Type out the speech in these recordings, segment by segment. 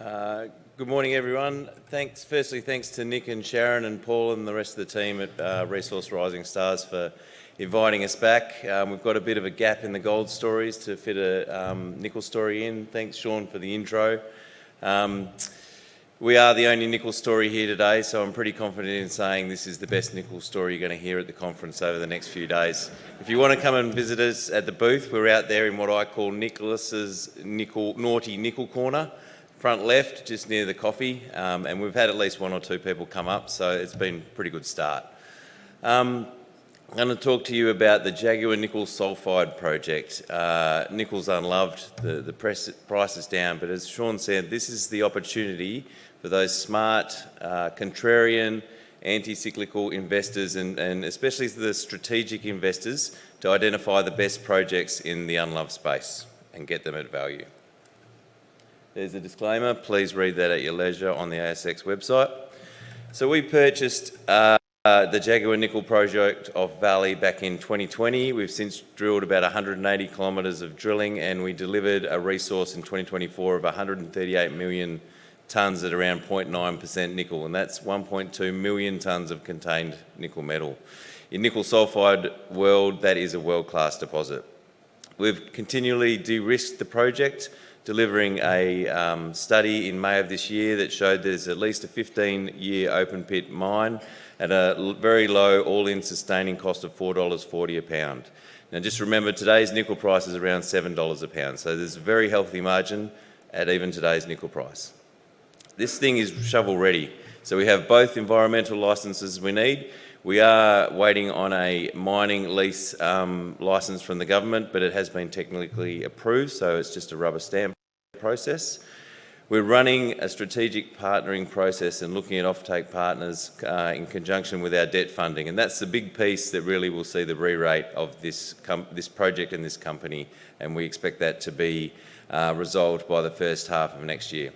Good morning, everyone. Firstly, thanks to Nick and Sharon and Paul and the rest of the team at Resource Rising Stars for inviting us back. We've got a bit of a gap in the gold stories to fit a nickel story in. Thanks, Sean, for the intro. We are the only nickel story here today, so I'm pretty confident in saying this is the best nickel story you're going to hear at the conference over the next few days. If you want to come and visit us at the booth, we're out there in what I call Nicholas's naughty nickel corner. Front left, just near the coffee, and we've had at least one or two people come up, so it's been a pretty good start. I'm going to talk to you about the Jaguar nickel sulphide project. Nickel's unloved, the price is down, but as Sean said, this is the opportunity for those smart, contrarian, anti-cyclical investors and especially the strategic investors to identify the best projects in the unloved space and get them at value. There's a disclaimer, please read that at your leisure on the ASX website. So we purchased the Jaguar nickel project off Valley back in 2020. We've since drilled about 180 kilometres of drilling and we delivered a resource in 2024 of 138 million tonnes at around 0.9% nickel, and that's 1.2 million tonnes of contained nickel metal. In nickel sulphide world, that is a world-class deposit. We've continually de-risked the project, delivering a study in May of this year that showed there's at least a 15-year open pit mine at a very low all-in sustaining cost of $4.40 a pound. Now just remember, today's nickel price is around $7 a pound, so there's a very healthy margin at even today's nickel price. This thing is shovel ready, so we have both environmental licences we need. We are waiting on a mining lease licence from the government, but it has been technically approved, so it's just a rubber stamp process. We're running a strategic partnering process and looking at offtake partners in conjunction with our debt funding, and that's the big piece that really will see the re-rate of this project and this company, and we expect that to be resolved by the first half of next year.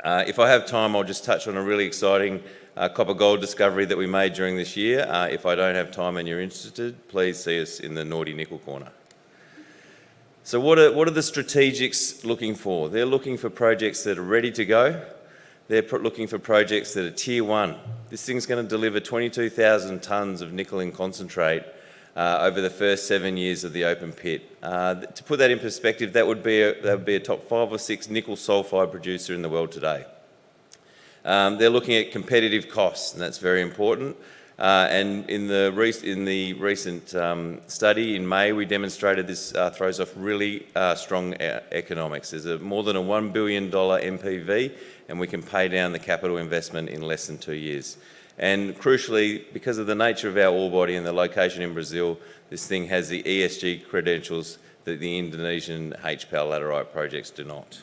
If I have time, I'll just touch on a really exciting copper gold discovery that we made during this year. If I don't have time and you're interested, please see us in the naughty nickel corner. So what are the strategics looking for? They're looking for projects that are ready to go. They're looking for projects that are tier one. This thing's going to deliver 22,000 tonnes of nickel in concentrate over the first 7 years of the open pit. To put that in perspective, that would be a top 5 or 6 nickel sulphide producer in the world today. They're looking at competitive costs, and that's very important. And in the recent study in May, we demonstrated this throws off really strong economics. There's more than a $1 billion NPV, and we can pay down the capital investment in less than 2 years. And crucially, because of the nature of our ore body and the location in Brazil, this thing has the ESG credentials that the Indonesian HPAL laterite projects do not.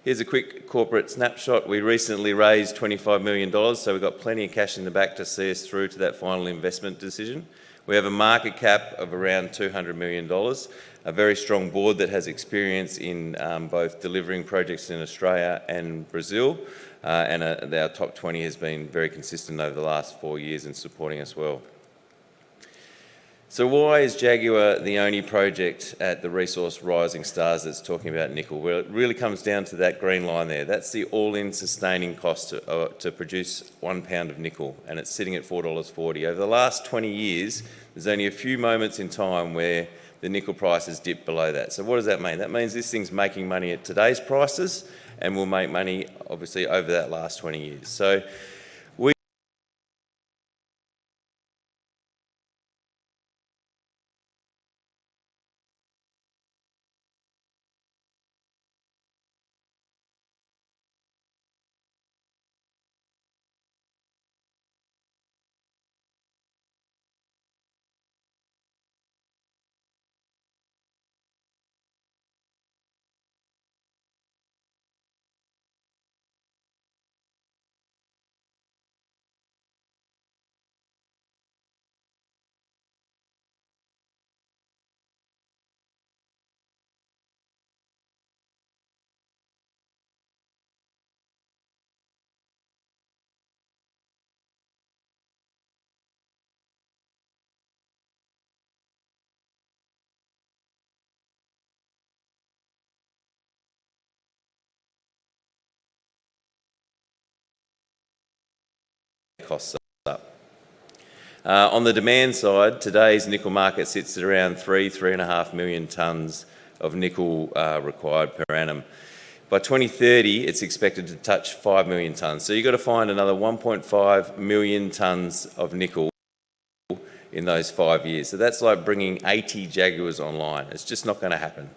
Here's a quick corporate snapshot. We recently raised $25 million, so we've got plenty of cash in the back to see us through to that final investment decision. We have a market cap of around $200 million, a very strong board that has experience in both delivering projects in Australia and Brazil, and our top 20 has been very consistent over the last 4 years in supporting us well. So why is Jaguar the only project at the Resource Rising Stars that's talking about nickel? Well, it really comes down to that green line there. That's the all-in sustaining cost to produce 1 pound of nickel, and it's sitting at $4.40. Over the last 20 years, there's only a few moments in time where the nickel price has dipped below that. So what does that mean? That means this thing's making money at today's prices and will make money, obviously, over that last 20 years. So costs up. On the demand side, today's nickel market sits at around 3.5 million tonnes of nickel required per annum. By 2030, it's expected to touch 5 million tonnes. So you've got to find another 1.5 million tonnes of nickel in those 5 years. So that's like bringing 80 Jaguars online. It's just not going to happen.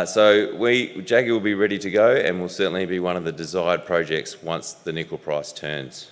So Jaguar will be ready to go and will certainly be one of the desired projects once the nickel price turns.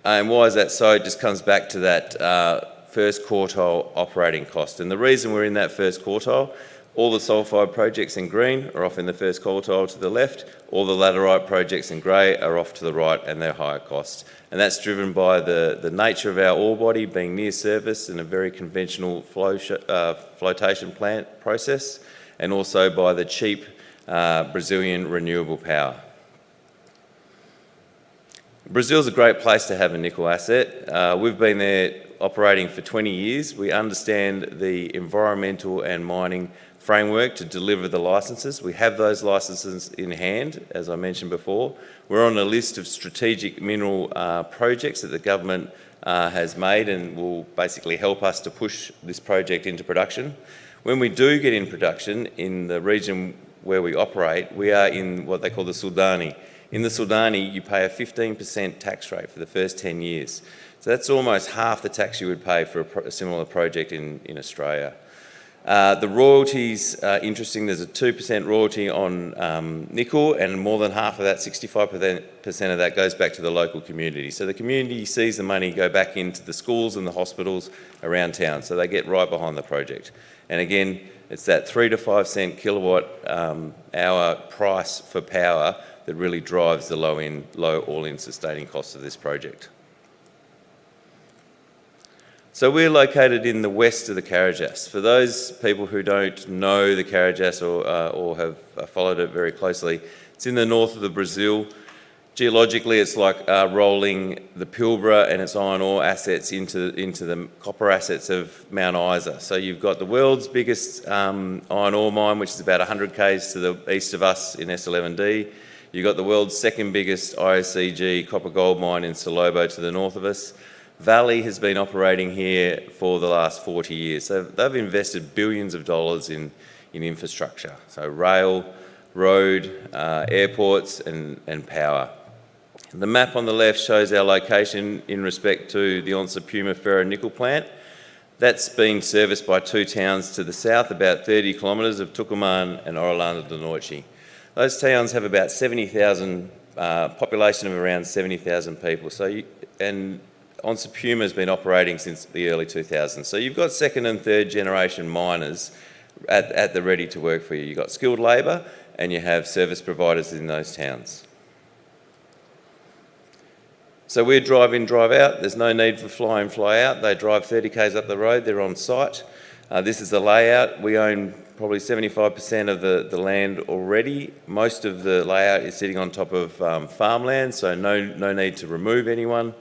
And why is that so? It just comes back to that first quartile operating cost. And the reason we're in that first quartile, all the sulphide projects in green are off in the first quartile to the left. All the laterite projects in grey are off to the right and they're higher cost. And that's driven by the nature of our ore body being near surface in a very conventional flotation plant process, and also by the cheap Brazilian renewable power. Brazil's a great place to have a nickel asset. We've been there operating for 20 years. We understand the environmental and mining framework to deliver the licences. We have those licences in hand, as I mentioned before. We're on a list of strategic mineral projects that the government has made and will basically help us to push this project into production. When we do get in production in the region where we operate, we are in what they call the Sudani. In the Sudani, you pay a 15% tax rate for the first 10 years. So that's almost half the tax you would pay for a similar project in Australia. The royalties are interesting. There's a 2% royalty on nickel, and more than half of that, 65% of that, goes back to the local community. So the community sees the money go back into the schools and the hospitals around town, so they get right behind the project. And again, it's that 3 to 5 cent kilowatt hour price for power that really drives the low all-in sustaining costs of this project. So we're located in the west of the Carajás. For those people who don't know the Carajás or have followed it very closely, it's in the north of the Brazil. Geologically, it's like rolling the Pilbara and its iron ore assets into the copper assets of Mount Isa. So you've got the world's biggest iron ore mine, which is about 100 k's to the east of us in S11D. You've got the world's second biggest IOCG copper gold mine in Salobo to the north of us. Valley has been operating here for the last 40 years. So they've invested billions of dollars in infrastructure. So rail, road, airports and power. The map on the left shows our location in respect to the Onça Puma ferro-nickel plant. That's being serviced by two towns to the south, about 30 kilometres, of Tucumán and Orlando do Norte. Those towns have about 70,000, population of around 70,000 people. Onça Puma has been operating since the early 2000s. So you've got second and third generation miners at the ready to work for you. You've got skilled labour and you have service providers in those towns. So we drive in, drive out. There's no need for fly in, fly out. They drive 30 k's up the road, they're on site. This is the layout. We own probably 75% of the land already. Most of the layout is sitting on top of farmland, so no need to remove anyone.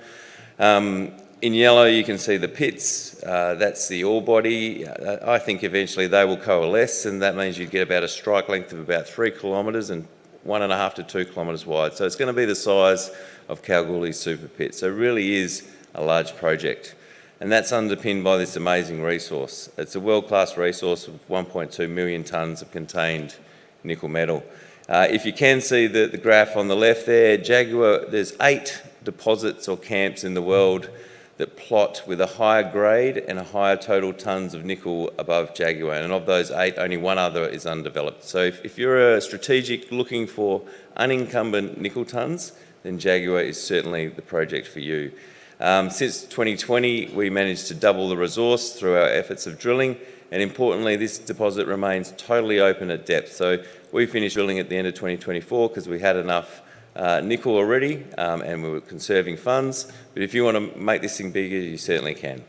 In yellow you can see the pits, that's the ore body. I think eventually they will coalesce, and that means you get about a strike length of about 3 kilometres and 1.5 to 2 kilometres wide. So it's going to be the size of Kalgoorlie's super pit. So it really is a large project. And that's underpinned by this amazing resource. It's a world-class resource of 1.2 million tonnes of contained nickel metal. If you can see the graph on the left there, Jaguar, there's 8 deposits or camps in the world that plot with a higher grade and a higher total tonnes of nickel above Jaguar. And of those 8, only one other is undeveloped. So if you're a strategic looking for unincumbent nickel tonnes, then Jaguar is certainly the project for you. Since 2020, we managed to double the resource through our efforts of drilling, and importantly, this deposit remains totally open at depth. So we finished drilling at the end of 2024 because we had enough nickel already and we were conserving funds. But if you want to make this thing bigger, you certainly can.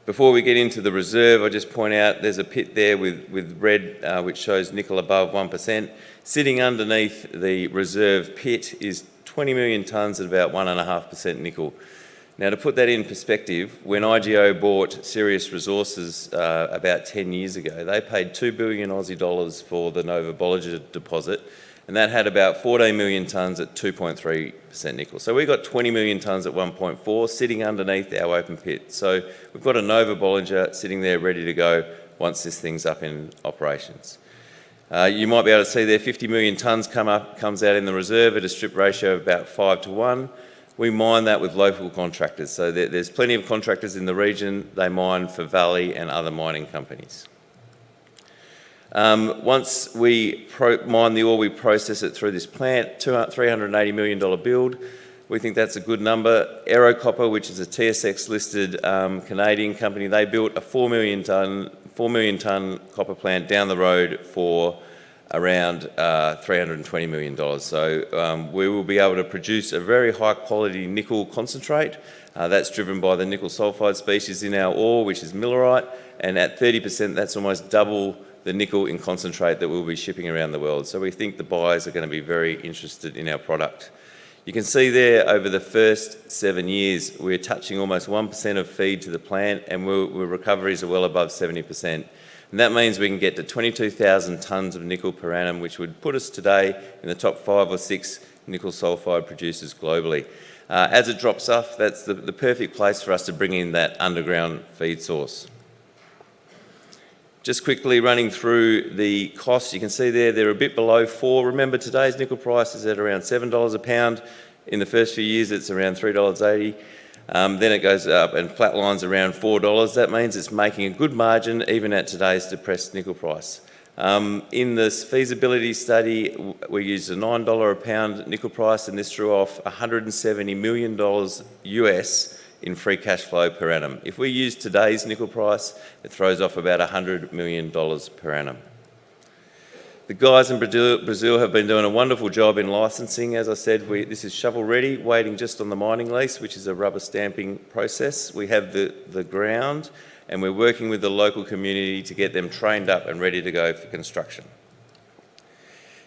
Before we get into the reserve, I just point out there's a pit there with red which shows nickel above 1%. Sitting underneath the reserve pit is 20 million tonnes at about 1.5% nickel. Now, to put that in perspective, when IGO bought Sirius Resources about 10 years ago, they paid 2 billion Aussie dollars for the Nova Bollinger deposit, and that had about 14 million tonnes at 2.3% nickel. So we got 20 million tonnes at 1.4 sitting underneath our open pit. So we've got a Nova Bollinger sitting there ready to go once this thing's up in operations. You might be able to see there 50 million tonnes comes out in the reserve at a strip ratio of about 5 to 1. We mine that with local contractors. So there's plenty of contractors in the region. They mine for Valley and other mining companies. Once we mine the ore, we process it through this plant, $380 million build. We think that's a good number. Aero Copper, which is a TSX-listed Canadian company, they built a 4 million tonne copper plant down the road for around $320 million. So we will be able to produce a very high-quality nickel concentrate. That's driven by the nickel sulfide species in our ore, which is millerite, and at 30%, that's almost double the nickel in concentrate that we'll be shipping around the world. So we think the buyers are going to be very interested in our product. You can see there over the first 7 years, we're touching almost 1% of feed to the plant, and our recoveries are well above 70%. And that means we can get to 22,000 tonnes of nickel per annum, which would put us today in the top 5 or 6 nickel sulfide producers globally. As it drops off, that's the perfect place for us to bring in that underground feed source. Just quickly running through the costs, you can see there they're a bit below 4. Remember, today's nickel price is at around $7 a pound. In the first few years, it's around $3.80. Then it goes up and flatlines around $4. That means it's making a good margin even at today's depressed nickel price. In this feasibility study, we used a $9 a pound nickel price, and this threw off $170 million US in free cash flow per annum. If we use today's nickel price, it throws off about $100 million per annum. The guys in Brazil have been doing a wonderful job in licensing. As I said, this is shovel ready, waiting just on the mining lease, which is a rubber stamping process. We have the ground, and we're working with the local community to get them trained up and ready to go for construction.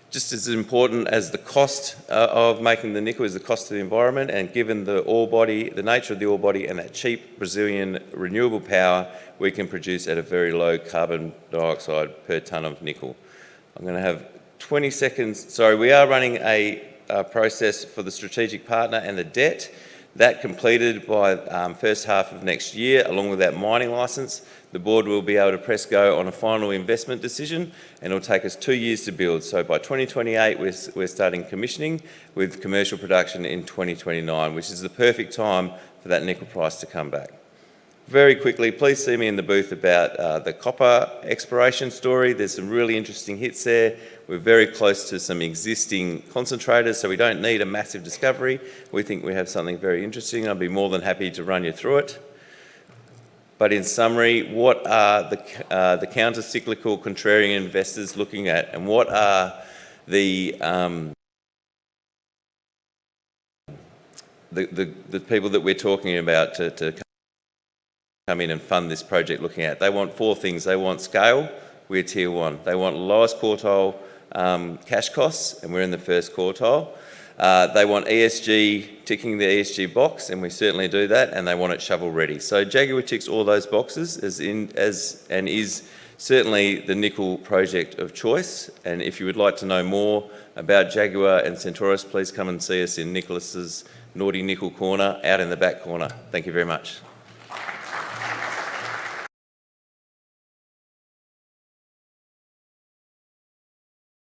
Just as important as the cost of making the nickel is the cost to the environment, and given the ore body, the nature of the ore body and that cheap Brazilian renewable power, we can produce at a very low carbon dioxide per tonne of nickel. I'm going to have 20 seconds. Sorry, we are running a process for the strategic partner and the debt. That completed by first half of next year, along with that mining licence. The board will be able to press go on a final investment decision, and it'll take us 2 years to build. So by 2028, we're starting commissioning with commercial production in 2029, which is the perfect time for that nickel price to come back. Very quickly, please see me in the booth about the copper exploration story. There's some really interesting hits there. We're very close to some existing concentrators, so we don't need a massive discovery. We think we have something very interesting. I'd be more than happy to run you through it. But in summary, what are the counter-cyclical contrarian investors looking at, and what are the people that we're talking about to come in and fund this project looking at? They want 4 things. They want scale, we're tier 1. They want lowest quartile cash costs, and we're in the first quartile. They want ESG, ticking the ESG box, and we certainly do that, and they want it shovel ready. So Jaguar ticks all those boxes and is certainly the nickel project of choice. And if you would like to know more about Jaguar and Centaurus, please come and see us in Nicholas's Naughty Nickel Corner out in the back corner. Thank you very much.